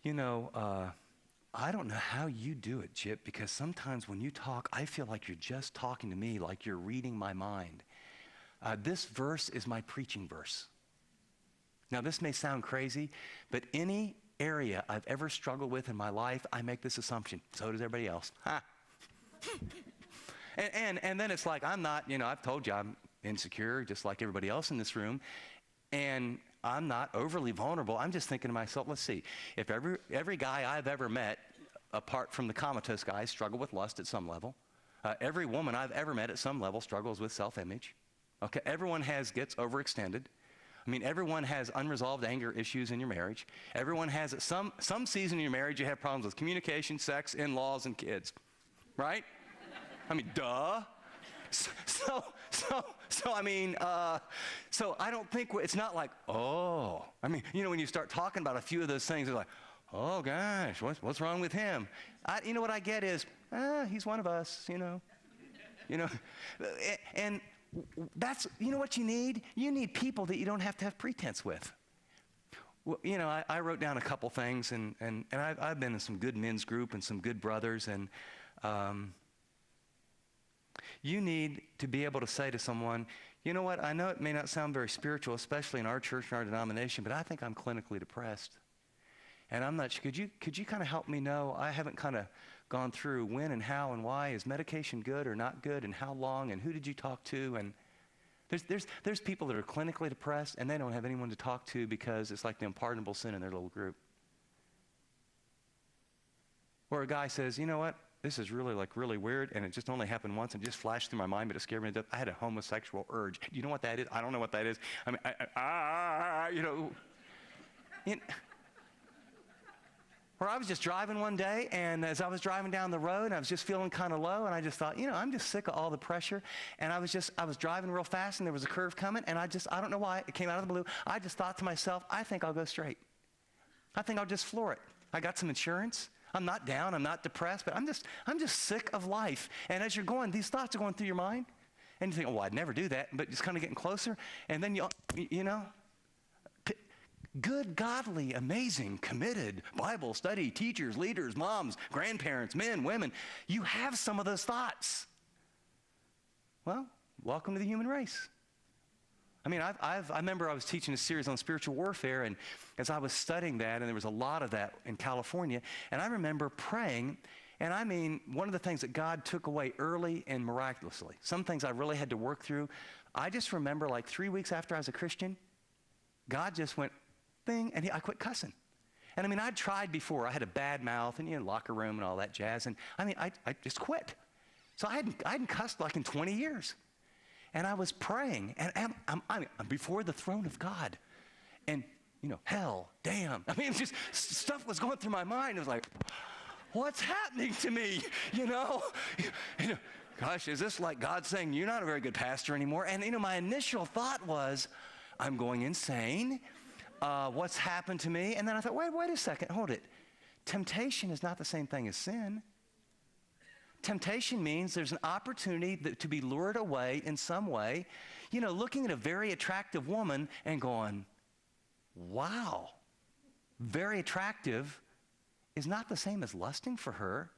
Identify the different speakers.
Speaker 1: I don't know how you do it, Chip, because sometimes when you talk, I feel like you're just talking to me, like you're reading my mind. This verse is my preaching verse. Now, this may sound crazy, but any area I've ever struggled with in my life, I make this assumption. So does everybody else. Ha! and then it's like, I'm not, I've told you I'm insecure, just like everybody else in this room. And I'm not overly vulnerable. I'm just thinking to myself, let's see, if every guy I've ever met, apart from the comatose guys, struggle with lust at some level. Every woman I've ever met at some level struggles with self-image. Okay, everyone gets overextended. I mean, everyone has unresolved anger issues in your marriage. Everyone has, at some season in your marriage, you have problems with communication, sex, in-laws, and kids, right? I mean, duh. So I don't think, it's not like, oh. I mean, when you start talking about a few of those things, it's like, oh gosh, what's wrong with him? What I get is, he's one of us, And that's, what you need? You need people that you don't have to have pretense with. Well, I wrote down a couple things, and I've been in some good men's group and some good brothers, and you need to be able to say to someone, you know what, I know it may not sound very spiritual, especially in our church and our denomination, but I think I'm clinically depressed. And I'm not sure, could you kind of help me know? I haven't kind of gone through when and how and why. Is medication good or not good, and how long, and who did you talk to? And there's people that are clinically depressed, and they don't have anyone to talk to because it's like the unpardonable sin in their little group. Or a guy says, you know what? This is really weird, and it just only happened once, and it just flashed through my mind, but it scared me to death. I had a homosexual urge. Do you know what that is? I don't know what that is. I mean, Or I was just driving one day, and as I was driving down the road, I was just feeling kind of low, and I just thought, I'm just sick of all the pressure. And I was driving real fast, and there was a curve coming, and I don't know why, it came out of the blue. I just thought to myself, I think I'll go straight. I think I'll just floor it. I got some insurance. I'm not down, I'm not depressed, but I'm just sick of life. And as you're going, these thoughts are going through your mind, and you think, oh, I'd never do that, but just kind of getting closer, and then good, godly, amazing, committed Bible study teachers, leaders, moms, grandparents, men, women, you have some of those thoughts. Well, welcome to the human race. I mean, I remember I was teaching a series on spiritual warfare, and as I was studying that, and there was a lot of that in California, and I remember praying, and I mean, one of the things that God took away early and miraculously, some things I really had to work through, I just remember like 3 weeks after I was a Christian, God just went, thing, and I quit cussing. And I mean, I'd tried before. I had a bad mouth, and locker room and all that jazz, and I mean, I just quit. So I hadn't cussed like in 20 years. And I was praying, and I'm before the throne of God. And, hell, damn. I mean, just stuff was going through my mind. It was like, what's happening to me? Gosh, is this like God saying, you're not a very good pastor anymore? And, my initial thought was, I'm going insane. What's happened to me? And then I thought, wait a second, hold it. Temptation is not the same thing as sin. Temptation means there's an opportunity to be lured away in some way, looking at a very attractive woman and going, wow, very attractive is not the same as lusting for her.